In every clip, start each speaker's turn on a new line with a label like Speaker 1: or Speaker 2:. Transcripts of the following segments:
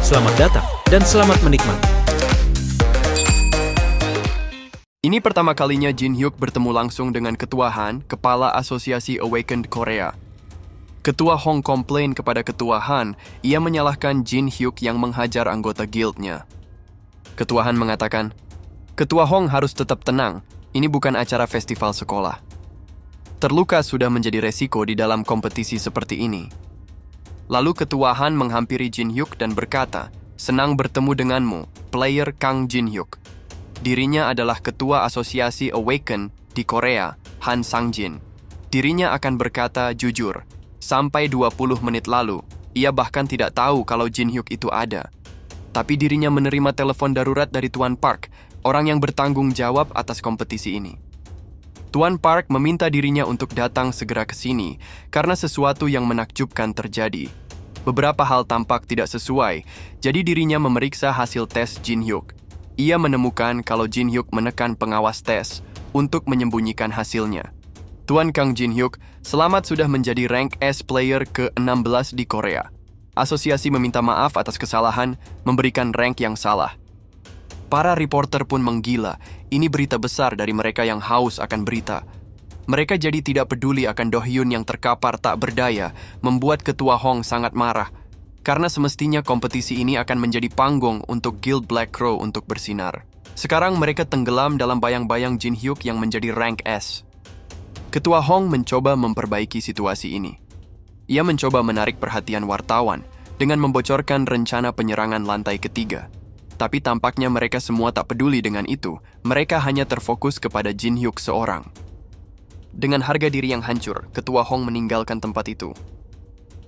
Speaker 1: Selamat datang dan selamat menikmati.
Speaker 2: Ini pertama kalinya Jin Hyuk bertemu langsung dengan Ketua Han, Kepala Asosiasi Awakened Korea. Ketua Hong komplain kepada Ketua Han, ia menyalahkan Jin Hyuk yang menghajar anggota guildnya. Ketua Han mengatakan, Ketua Hong harus tetap tenang, ini bukan acara festival sekolah. Terluka sudah menjadi resiko di dalam kompetisi seperti ini. Lalu Ketua Han menghampiri Jin Hyuk dan berkata, senang bertemu denganmu, player Kang Jin Hyuk. Dirinya adalah Ketua Asosiasi Awaken di Korea, Han Sang-jin. Dirinya akan berkata jujur, sampai 20 menit lalu, ia bahkan tidak tahu kalau Jin Hyuk itu ada. Tapi dirinya menerima telepon darurat dari Tuan Park, orang yang bertanggung jawab atas kompetisi ini. Tuan Park meminta dirinya untuk datang segera ke sini karena sesuatu yang menakjubkan terjadi. Beberapa hal tampak tidak sesuai, jadi dirinya memeriksa hasil tes Jin Hyuk. Ia menemukan kalau Jin Hyuk menekan pengawas tes untuk menyembunyikan hasilnya. Tuan Kang Jin Hyuk, selamat sudah menjadi rank S player ke-16 di Korea. Asosiasi meminta maaf atas kesalahan, memberikan rank yang salah. Para reporter pun menggila, ini berita besar dari mereka yang haus akan berita. Mereka jadi tidak peduli akan Do Hyun yang terkapar tak berdaya, membuat Ketua Hong sangat marah. Karena semestinya kompetisi ini akan menjadi panggung untuk Guild Black Crow untuk bersinar. Sekarang mereka tenggelam dalam bayang-bayang Jin Hyuk yang menjadi rank S. Ketua Hong mencoba memperbaiki situasi ini. Ia mencoba menarik perhatian wartawan dengan membocorkan rencana penyerangan lantai ketiga. Tapi tampaknya mereka semua tak peduli dengan itu. Mereka hanya terfokus kepada Jin Hyuk seorang. Dengan harga diri yang hancur, Ketua Hong meninggalkan tempat itu.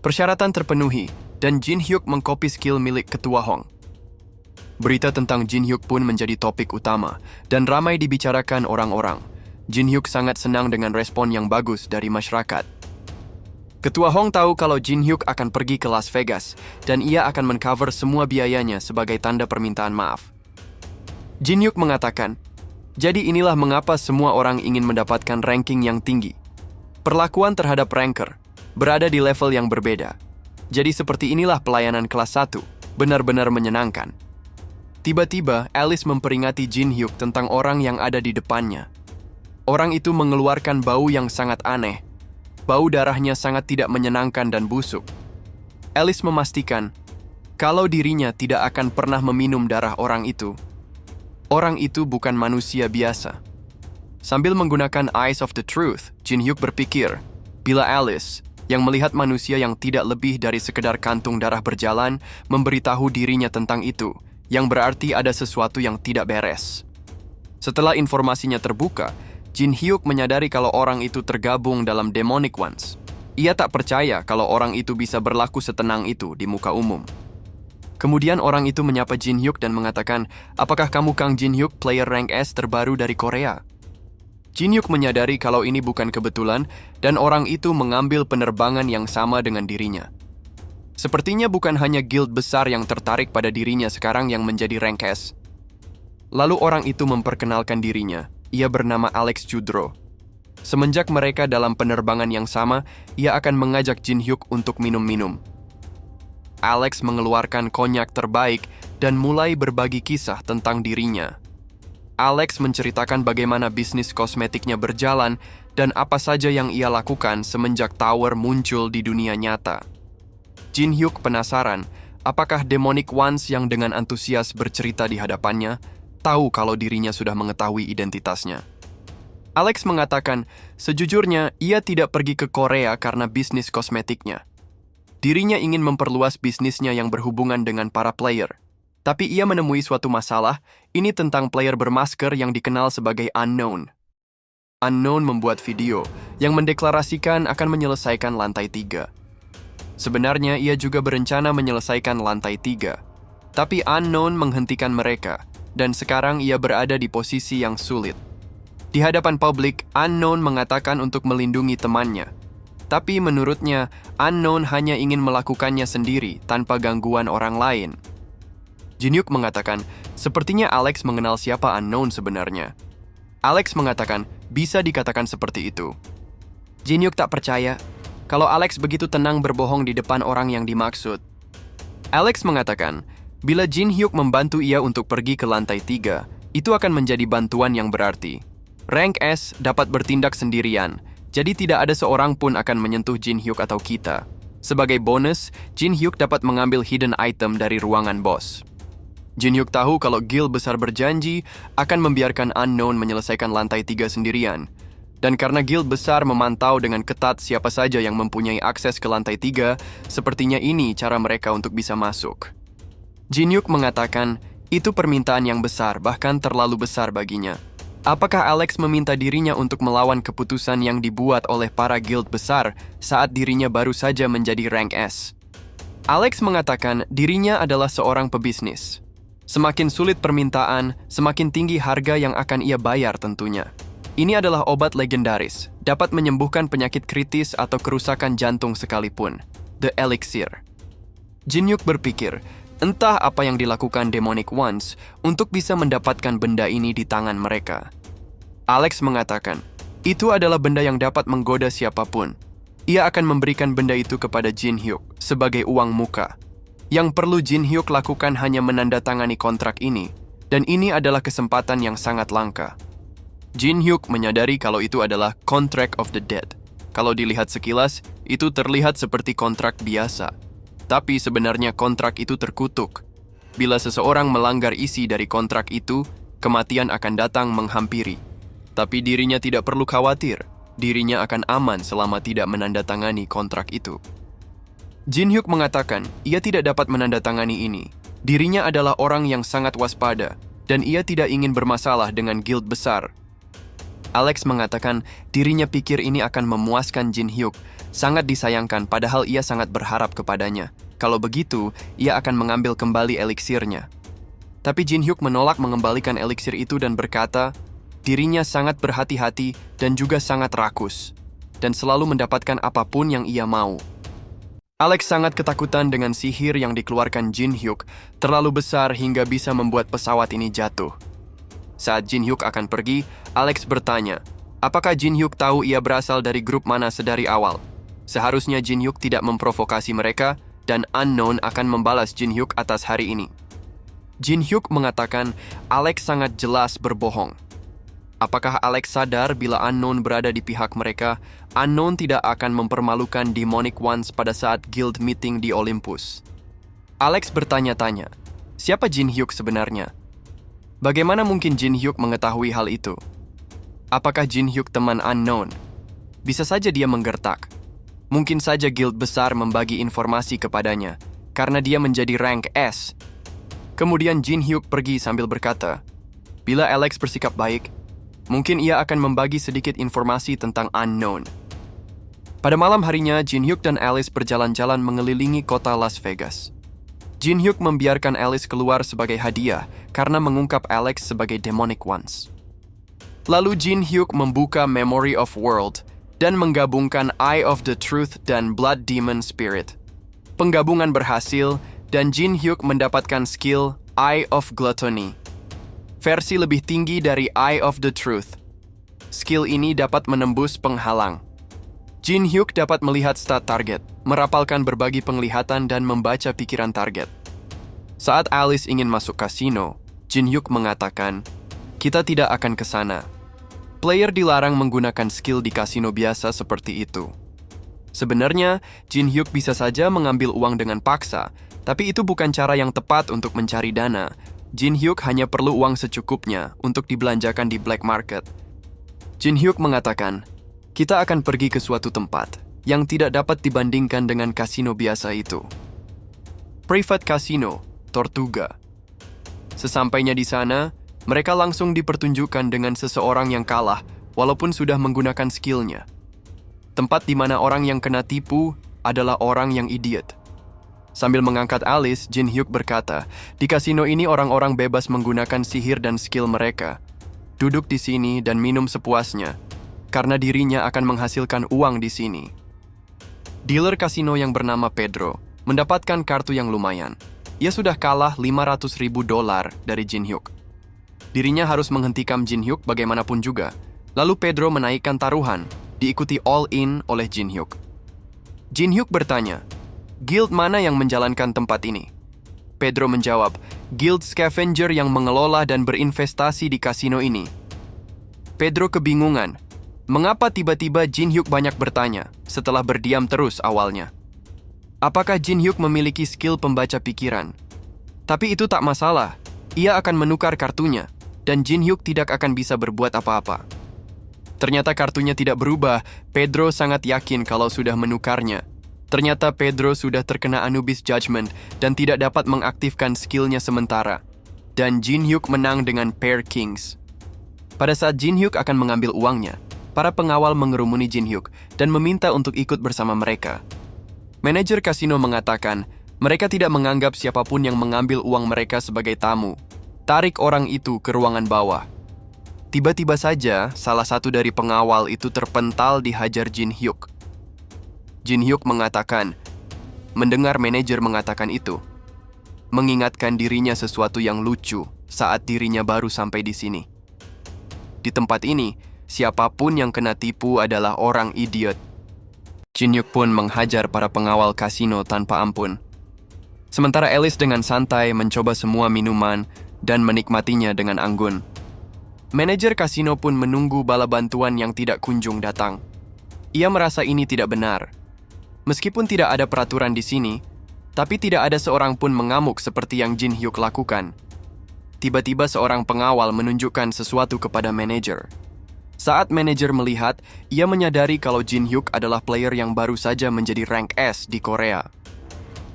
Speaker 2: Persyaratan terpenuhi, dan Jin Hyuk mengkopi skill milik Ketua Hong. Berita tentang Jin Hyuk pun menjadi topik utama, dan ramai dibicarakan orang-orang. Jin Hyuk sangat senang dengan respon yang bagus dari masyarakat. Ketua Hong tahu kalau Jin Hyuk akan pergi ke Las Vegas, dan ia akan mengcover semua biayanya sebagai tanda permintaan maaf. Jin Hyuk mengatakan, jadi inilah mengapa semua orang ingin mendapatkan ranking yang tinggi. Perlakuan terhadap ranker berada di level yang berbeda. Jadi seperti inilah pelayanan kelas 1, benar-benar menyenangkan. Tiba-tiba, Alice memperingati Jin Hyuk tentang orang yang ada di depannya. Orang itu mengeluarkan bau yang sangat aneh. Bau darahnya sangat tidak menyenangkan dan busuk. Alice memastikan kalau dirinya tidak akan pernah meminum darah orang itu. Orang itu bukan manusia biasa. Sambil menggunakan Eyes of the Truth, Jin Hyuk berpikir, bila Alice yang melihat manusia yang tidak lebih dari sekedar kantung darah berjalan, memberitahu dirinya tentang itu, yang berarti ada sesuatu yang tidak beres. Setelah informasinya terbuka, Jin Hyuk menyadari kalau orang itu tergabung dalam Demonic Ones. Ia tak percaya kalau orang itu bisa berlaku setenang itu di muka umum. Kemudian orang itu menyapa Jin Hyuk dan mengatakan, apakah kamu Kang Jin Hyuk, player rank S terbaru dari Korea? Jin Hyuk menyadari kalau ini bukan kebetulan dan orang itu mengambil penerbangan yang sama dengan dirinya. Sepertinya bukan hanya guild besar yang tertarik pada dirinya sekarang yang menjadi rank S. Lalu orang itu memperkenalkan dirinya. Ia bernama Alex Chudro. Semenjak mereka dalam penerbangan yang sama, ia akan mengajak Jin Hyuk untuk minum-minum. Alex mengeluarkan konyak terbaik dan mulai berbagi kisah tentang dirinya. Alex menceritakan bagaimana bisnis kosmetiknya berjalan dan apa saja yang ia lakukan semenjak Tower muncul di dunia nyata. Jin Hyuk penasaran, apakah Demonic Ones yang dengan antusias bercerita di hadapannya tahu kalau dirinya sudah mengetahui identitasnya. Alex mengatakan, sejujurnya ia tidak pergi ke Korea karena bisnis kosmetiknya. Dirinya ingin memperluas bisnisnya yang berhubungan dengan para player. Tapi ia menemui suatu masalah, ini tentang player bermasker yang dikenal sebagai Unknown. Unknown membuat video yang mendeklarasikan akan menyelesaikan lantai 3. Sebenarnya ia juga berencana menyelesaikan lantai 3. Tapi Unknown menghentikan mereka, dan sekarang ia berada di posisi yang sulit. Di hadapan publik, Unknown mengatakan untuk melindungi temannya. Tapi menurutnya, Unknown hanya ingin melakukannya sendiri tanpa gangguan orang lain. Jin Hyuk mengatakan, sepertinya Alex mengenal siapa Unknown sebenarnya. Alex mengatakan, bisa dikatakan seperti itu. Jin Hyuk tak percaya kalau Alex begitu tenang berbohong di depan orang yang dimaksud. Alex mengatakan, Bila Jin Hyuk membantu ia untuk pergi ke lantai 3, itu akan menjadi bantuan yang berarti. Rank S dapat bertindak sendirian, jadi tidak ada seorang pun akan menyentuh Jin Hyuk atau kita. Sebagai bonus, Jin Hyuk dapat mengambil hidden item dari ruangan bos. Jin Hyuk tahu kalau guild besar berjanji akan membiarkan Unknown menyelesaikan lantai 3 sendirian. Dan karena guild besar memantau dengan ketat siapa saja yang mempunyai akses ke lantai 3, sepertinya ini cara mereka untuk bisa masuk. Jin Hyuk mengatakan, itu permintaan yang besar, bahkan terlalu besar baginya. Apakah Alex meminta dirinya untuk melawan keputusan yang dibuat oleh para guild besar saat dirinya baru saja menjadi rank S? Alex mengatakan dirinya adalah seorang pebisnis. Semakin sulit permintaan, semakin tinggi harga yang akan ia bayar tentunya. Ini adalah obat legendaris, dapat menyembuhkan penyakit kritis atau kerusakan jantung sekalipun. The Elixir. Jin Hyuk berpikir, entah apa yang dilakukan Demonic Ones untuk bisa mendapatkan benda ini di tangan mereka. Alex mengatakan, itu adalah benda yang dapat menggoda siapapun. Ia akan memberikan benda itu kepada Jin Hyuk sebagai uang muka. Yang perlu Jin Hyuk lakukan hanya menandatangani kontrak ini, dan ini adalah kesempatan yang sangat langka. Jin Hyuk menyadari kalau itu adalah Contract of the Dead. Kalau dilihat sekilas, itu terlihat seperti kontrak biasa. Tapi sebenarnya kontrak itu terkutuk. Bila seseorang melanggar isi dari kontrak itu, kematian akan datang menghampiri. Tapi dirinya tidak perlu khawatir, dirinya akan aman selama tidak menandatangani kontrak itu. Jin Hyuk mengatakan, ia tidak dapat menandatangani ini. Dirinya adalah orang yang sangat waspada, dan ia tidak ingin bermasalah dengan guild besar. Alex mengatakan, dirinya pikir ini akan memuaskan Jin Hyuk, sangat disayangkan padahal ia sangat berharap kepadanya. Kalau begitu, ia akan mengambil kembali eliksirnya. Tapi Jin Hyuk menolak mengembalikan eliksir itu dan berkata, dirinya sangat berhati-hati dan juga sangat rakus, dan selalu mendapatkan apapun yang ia mau. Alex sangat ketakutan dengan sihir yang dikeluarkan Jin Hyuk, terlalu besar hingga bisa membuat pesawat ini jatuh. Saat Jin Hyuk akan pergi, Alex bertanya, apakah Jin Hyuk tahu ia berasal dari grup mana sedari awal? Seharusnya Jin Hyuk tidak memprovokasi mereka, dan Unknown akan membalas Jin Hyuk atas hari ini. Jin Hyuk mengatakan, Alex sangat jelas berbohong. Apakah Alex sadar bila Unknown berada di pihak mereka, Unknown tidak akan mempermalukan Demonic Ones pada saat guild meeting di Olympus? Alex bertanya-tanya, siapa Jin Hyuk sebenarnya? Bagaimana mungkin Jin Hyuk mengetahui hal itu? Apakah Jin Hyuk teman Unknown? Bisa saja dia menggertak. Mungkin saja guild besar membagi informasi kepadanya, karena dia menjadi rank S. Kemudian Jin Hyuk pergi sambil berkata, bila Alex bersikap baik, mungkin ia akan membagi sedikit informasi tentang Unknown. Pada malam harinya, Jin Hyuk dan Alice berjalan-jalan mengelilingi kota Las Vegas. Jin Hyuk membiarkan Alice keluar sebagai hadiah karena mengungkap Alex sebagai Demonic Ones. Lalu Jin Hyuk membuka Memory of World dan menggabungkan Eye of the Truth dan Blood Demon Spirit. Penggabungan berhasil dan Jin Hyuk mendapatkan skill Eye of Gluttony, versi lebih tinggi dari Eye of the Truth. Skill ini dapat menembus penghalang. Jin Hyuk dapat melihat stat target, merapalkan berbagai penglihatan dan membaca pikiran target. Saat Alice ingin masuk kasino, Jin Hyuk mengatakan, kita tidak akan ke sana. Player dilarang menggunakan skill di kasino biasa seperti itu. Sebenarnya, Jin Hyuk bisa saja mengambil uang dengan paksa, tapi itu bukan cara yang tepat untuk mencari dana. Jin Hyuk hanya perlu uang secukupnya untuk dibelanjakan di black market. Jin Hyuk mengatakan, kita akan pergi ke suatu tempat yang tidak dapat dibandingkan dengan kasino biasa itu. Private Casino, Tortuga. Sesampainya di sana, mereka langsung dipertunjukkan dengan seseorang yang kalah walaupun sudah menggunakan skillnya. Tempat di mana orang yang kena tipu adalah orang yang idiot. Sambil mengangkat alis, Jin Hyuk berkata, di kasino ini orang-orang bebas menggunakan sihir dan skill mereka. Duduk di sini dan minum sepuasnya, karena dirinya akan menghasilkan uang di sini. Dealer kasino yang bernama Pedro mendapatkan kartu yang lumayan. Ia sudah kalah $500,000 dari Jin Hyuk. Dirinya harus menghentikan Jin Hyuk bagaimanapun juga. Lalu Pedro menaikkan taruhan, diikuti all-in oleh Jin Hyuk. Jin Hyuk bertanya, guild mana yang menjalankan tempat ini? Pedro menjawab, guild scavenger yang mengelola dan berinvestasi di kasino ini. Pedro kebingungan. Mengapa tiba-tiba Jin Hyuk banyak bertanya setelah berdiam terus awalnya? Apakah Jin Hyuk memiliki skill pembaca pikiran? Tapi itu tak masalah. Ia akan menukar kartunya, dan Jin Hyuk tidak akan bisa berbuat apa-apa. Ternyata kartunya tidak berubah. Pedro sangat yakin kalau sudah menukarnya. Ternyata Pedro sudah terkena Anubis Judgment dan tidak dapat mengaktifkan skillnya sementara. Dan Jin Hyuk menang dengan pair kings. Pada saat Jin Hyuk akan mengambil uangnya, para pengawal mengerumuni Jin Hyuk dan meminta untuk ikut bersama mereka. Manajer kasino mengatakan, mereka tidak menganggap siapapun yang mengambil uang mereka sebagai tamu. Tarik orang itu ke ruangan bawah. Tiba-tiba saja, salah satu dari pengawal itu terpental dihajar Jin Hyuk. Jin Hyuk mengatakan, mendengar manajer mengatakan itu, mengingatkan dirinya sesuatu yang lucu saat dirinya baru sampai di sini. Di tempat ini, siapapun yang kena tipu adalah orang idiot. Jin Hyuk pun menghajar para pengawal kasino tanpa ampun. Sementara Alice dengan santai mencoba semua minuman dan menikmatinya dengan anggun. Manajer kasino pun menunggu bala bantuan yang tidak kunjung datang. Ia merasa ini tidak benar. Meskipun tidak ada peraturan di sini, tapi tidak ada seorang pun mengamuk seperti yang Jin Hyuk lakukan. Tiba-tiba seorang pengawal menunjukkan sesuatu kepada manajer. Saat manajer melihat, ia menyadari kalau Jin Hyuk adalah player yang baru saja menjadi rank S di Korea.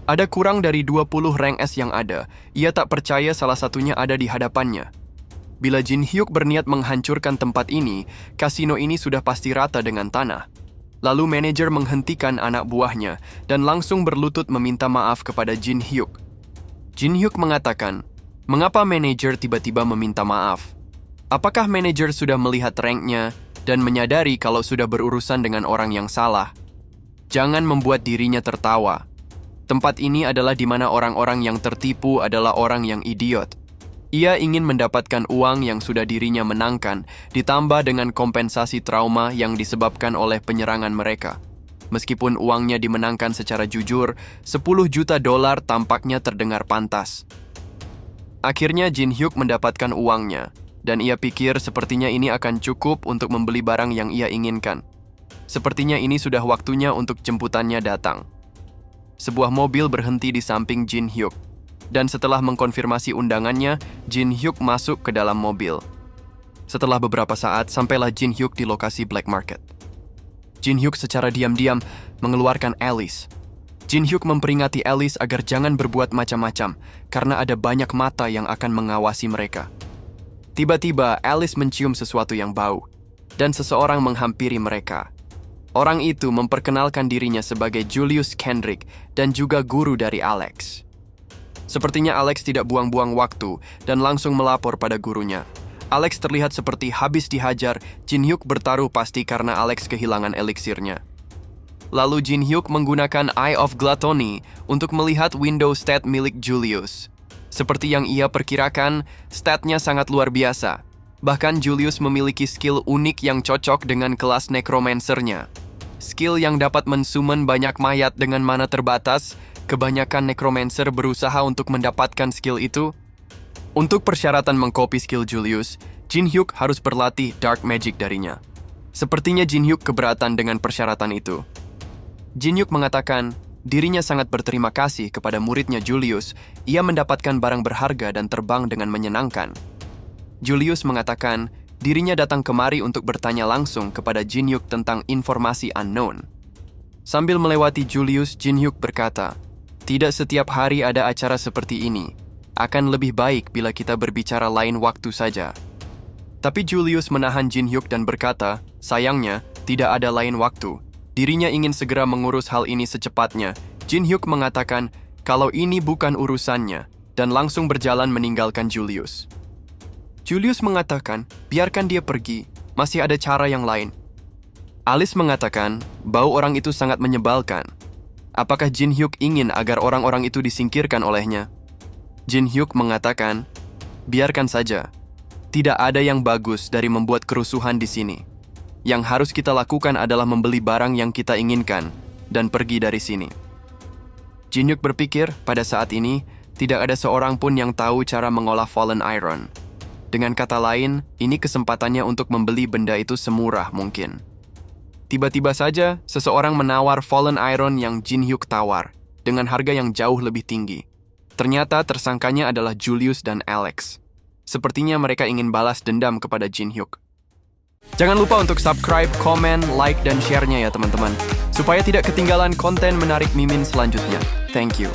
Speaker 2: Ada kurang dari 20 rank S yang ada, ia tak percaya salah satunya ada di hadapannya. Bila Jin Hyuk berniat menghancurkan tempat ini, kasino ini sudah pasti rata dengan tanah. Lalu manajer menghentikan anak buahnya dan langsung berlutut meminta maaf kepada Jin Hyuk. Jin Hyuk mengatakan, mengapa manajer tiba-tiba meminta maaf? Apakah manajer sudah melihat ranknya dan menyadari kalau sudah berurusan dengan orang yang salah? Jangan membuat dirinya tertawa. Tempat ini adalah di mana orang-orang yang tertipu adalah orang yang idiot. Ia ingin mendapatkan uang yang sudah dirinya menangkan, ditambah dengan kompensasi trauma yang disebabkan oleh penyerangan mereka. Meskipun uangnya dimenangkan secara jujur, 10 juta dolar tampaknya terdengar pantas. Akhirnya Jin Hyuk mendapatkan uangnya, dan ia pikir sepertinya ini akan cukup untuk membeli barang yang ia inginkan. Sepertinya ini sudah waktunya untuk jemputannya datang. Sebuah mobil berhenti di samping Jin Hyuk. Dan setelah mengkonfirmasi undangannya, Jin Hyuk masuk ke dalam mobil. Setelah beberapa saat, sampailah Jin Hyuk di lokasi black market. Jin Hyuk secara diam-diam mengeluarkan Alice. Jin Hyuk memperingati Alice agar jangan berbuat macam-macam, karena ada banyak mata yang akan mengawasi mereka. Tiba-tiba, Alice mencium sesuatu yang bau, dan seseorang menghampiri mereka. Orang itu memperkenalkan dirinya sebagai Julius Kendrick dan juga guru dari Alex. Sepertinya Alex tidak buang-buang waktu dan langsung melapor pada gurunya. Alex terlihat seperti habis dihajar. Jin Hyuk bertaruh pasti karena Alex kehilangan eliksirnya. Lalu Jin Hyuk menggunakan Eye of Gluttony untuk melihat window stat milik Julius. Seperti yang ia perkirakan, statnya sangat luar biasa. Bahkan Julius memiliki skill unik yang cocok dengan kelas necromancernya. Skill yang dapat mensummon banyak mayat dengan mana terbatas. Kebanyakan necromancer berusaha untuk mendapatkan skill itu. Untuk persyaratan mengcopy skill Julius, Jin Hyuk harus berlatih dark magic darinya. Sepertinya Jin Hyuk keberatan dengan persyaratan itu. Jin Hyuk mengatakan, dirinya sangat berterima kasih kepada muridnya Julius. Ia mendapatkan barang berharga dan terbang dengan menyenangkan. Julius mengatakan, dirinya datang kemari untuk bertanya langsung kepada Jin Hyuk tentang informasi unknown. Sambil melewati Julius, Jin Hyuk berkata, tidak setiap hari ada acara seperti ini. Akan lebih baik bila kita berbicara lain waktu saja. Tapi Julius menahan Jin Hyuk dan berkata, sayangnya, tidak ada lain waktu. Dirinya ingin segera mengurus hal ini secepatnya. Jin Hyuk mengatakan, kalau ini bukan urusannya, dan langsung berjalan meninggalkan Julius. Julius mengatakan, biarkan dia pergi, masih ada cara yang lain. Alice mengatakan, bau orang itu sangat menyebalkan. Apakah Jin Hyuk ingin agar orang-orang itu disingkirkan olehnya? Jin Hyuk mengatakan, biarkan saja. Tidak ada yang bagus dari membuat kerusuhan di sini. Yang harus kita lakukan adalah membeli barang yang kita inginkan dan pergi dari sini. Jin Hyuk berpikir pada saat ini Tidak ada seorang pun yang tahu cara mengolah fallen iron. Dengan kata lain, ini kesempatannya untuk membeli benda itu semurah mungkin. Tiba-tiba saja, seseorang menawar fallen iron yang Jin Hyuk tawar, dengan harga yang jauh lebih tinggi. Ternyata tersangkanya adalah Julius dan Alex. Sepertinya mereka ingin balas dendam kepada Jin Hyuk. Jangan lupa untuk subscribe, komen, like, dan share-nya ya teman-teman, supaya tidak ketinggalan konten menarik Mimin selanjutnya. Thank you.